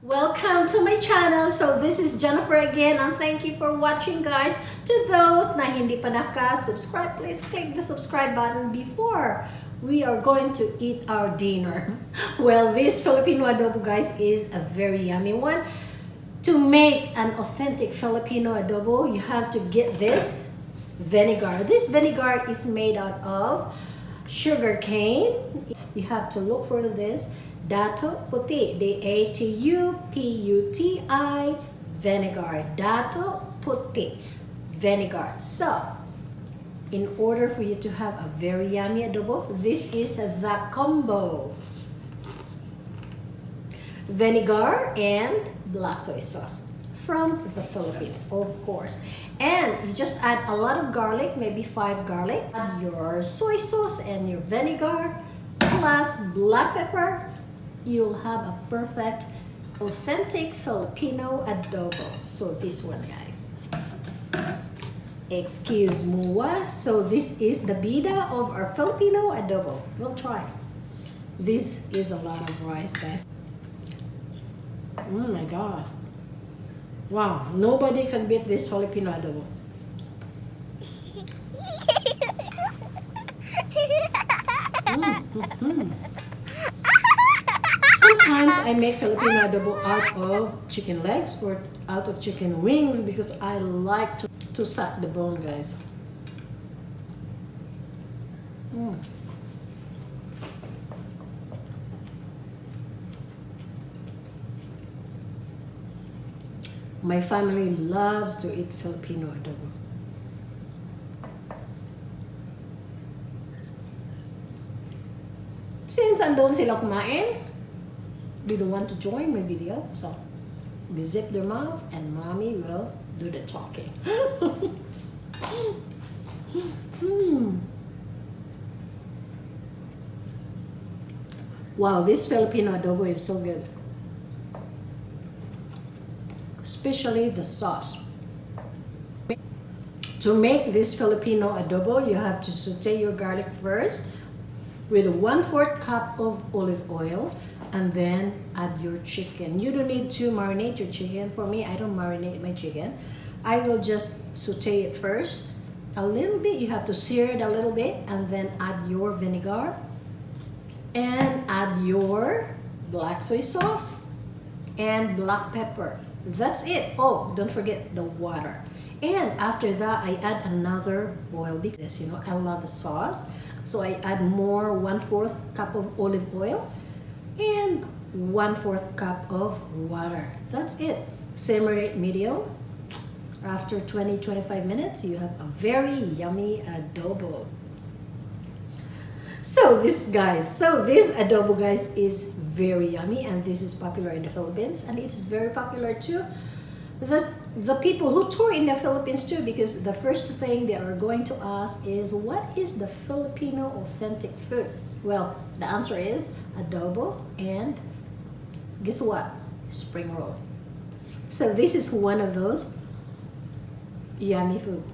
Welcome to my channel. So this is Jennifer again, and thank you for watching, guys. To those na hindi pa naka-subscribe, please click the subscribe button before we are going to eat our dinner. Well, this Filipino adobo, guys, is a very yummy one. To make an authentic Filipino adobo, you have to get this vinegar. This vinegar is made out of sugar cane. You have to look for this Dato Puti, DATUPUTI vinegar. Dato Puti vinegar. So, in order for you to have a very yummy adobo, this is the combo: vinegar and black soy sauce from the Philippines, of course. And you just add a lot of garlic, maybe 5 garlic, add your soy sauce and your vinegar plus black pepper. You'll have a perfect authentic Filipino adobo. So this one, guys, excuse me. So this is the bida of our Filipino adobo. We'll try. This is a lot of rice, guys. Oh my god. Wow, nobody can beat this Filipino adobo. Sometimes I make Filipino adobo out of chicken legs or out of chicken wings because I like to suck the bone, guys. My family loves to eat Filipino adobo. Since andun sila kumain, they don't want to join my video, so they zip their mouth and mommy will do the talking. Wow, this Filipino adobo is so good. Especially the sauce. To make this Filipino adobo, you have to saute your garlic first with 1/4 cup of olive oil, and then add your chicken. You don't need to marinate your chicken. For me, I don't marinate my chicken. I will just saute it first a little bit. You have to sear it a little bit, and then add your vinegar and add your black soy sauce and black pepper. That's it. Oh, don't forget the water. And after that, I add another oil because, you know, I love the sauce. So I add more, 1/4 cup of olive oil and 1/4 cup of water. That's it. Simmer it medium. After 20-25 minutes, you have a very yummy adobo. So this adobo, guys, is very yummy, and this is popular in the Philippines, and it is very popular too. The people who tour in the Philippines too, because the first thing they are going to ask is, what is the Filipino authentic food? Well, the answer is adobo, and guess what? Spring roll. So this is one of those yummy food.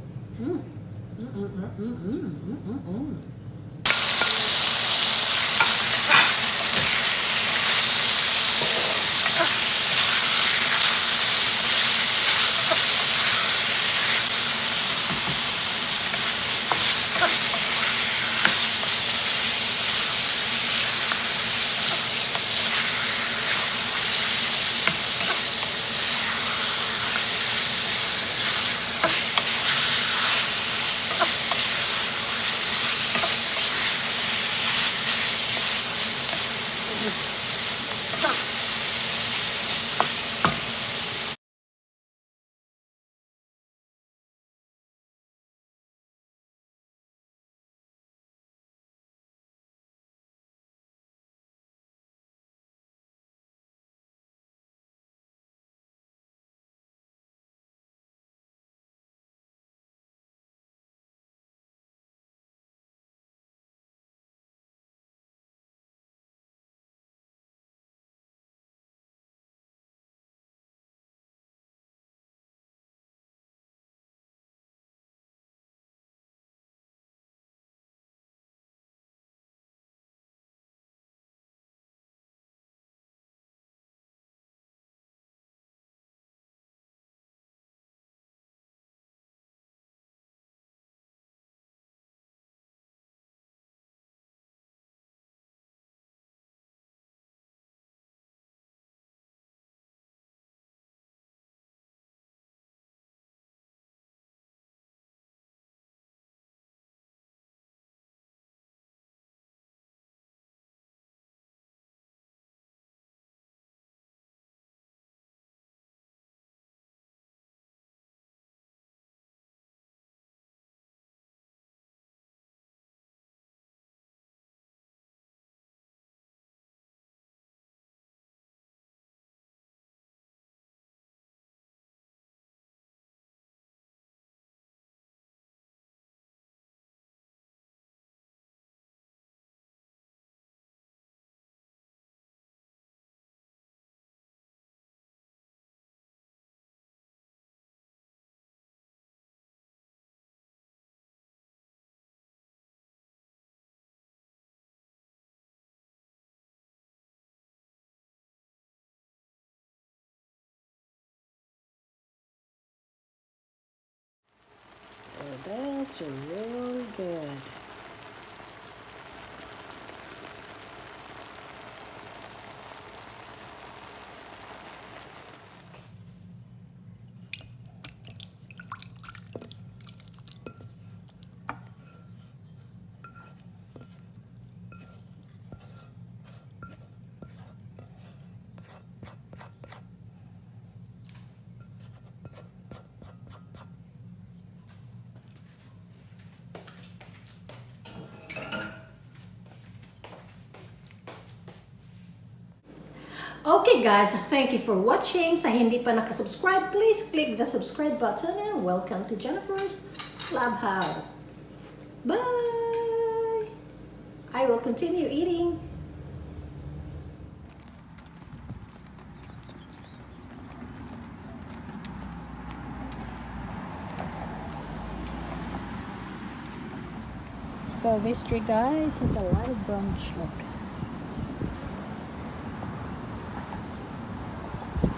That's really good. Okay guys, thank you for watching. Sa hindi pa nakasubscribe, please click the subscribe button and welcome to Jennifer's Clubhouse. Bye! I will continue eating. So this tree guys has a lot of branch, look.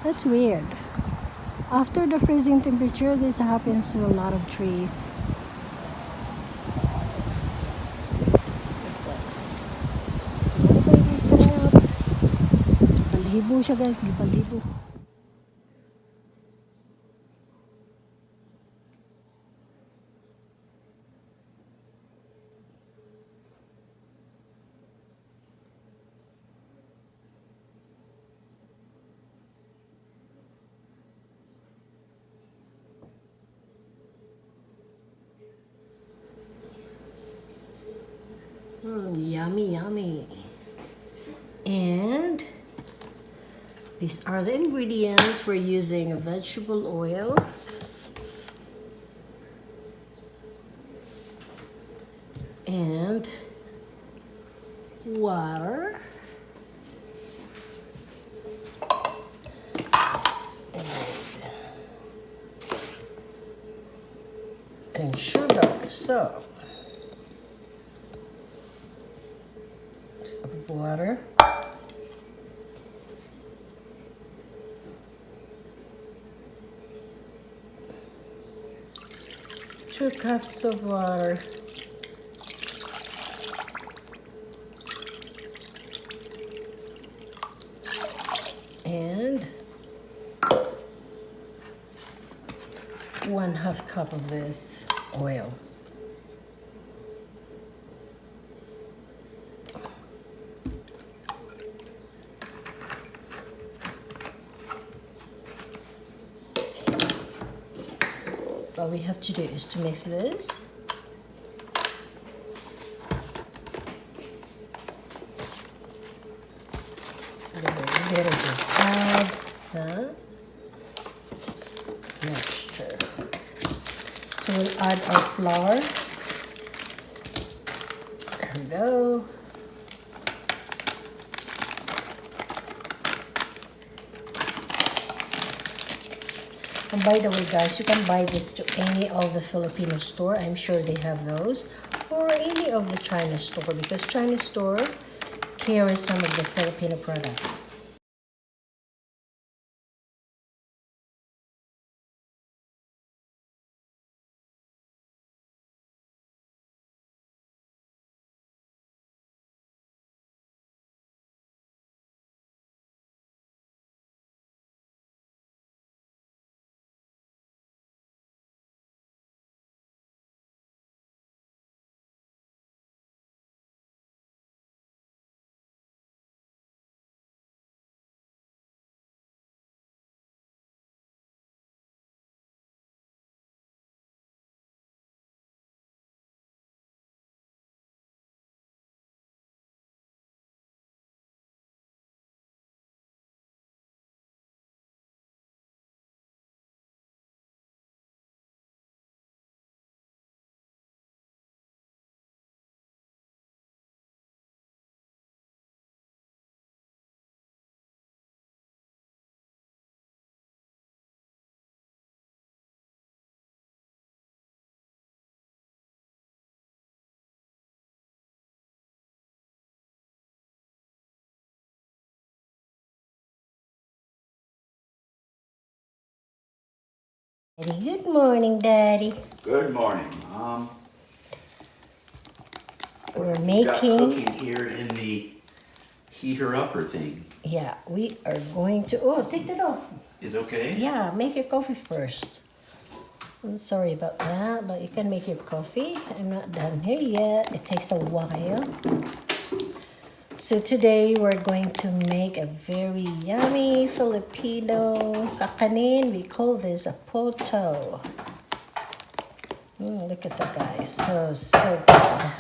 That's weird. After the freezing temperature, this happens to a lot of trees. So little babies coming out. Balhibo siya guys, gibalhibo. Yummy, yummy. And these are the ingredients. We're using vegetable oil, and water, and sugar. So some water, 2 cups of water, and 1/2 cup of this oil. All we have to do is to mix this. And then we'll just add the mixture. So we'll add our flour. There we go. And by the way guys, you can buy this to any of the Filipino store. I'm sure they have those. Or any of the China store, because China store carries some of the Filipino product. Good morning, Daddy. Good morning, Mom. We're Got making... cooking here in the heater upper thing. Yeah, we are going to... Oh, take that off. Is it okay? Yeah, make your coffee first. I'm sorry about that, but you can make your coffee. I'm not done here yet. It takes a while. So today we're going to make a very yummy Filipino kakanin. We call this a poto. Look at that, guys. So good.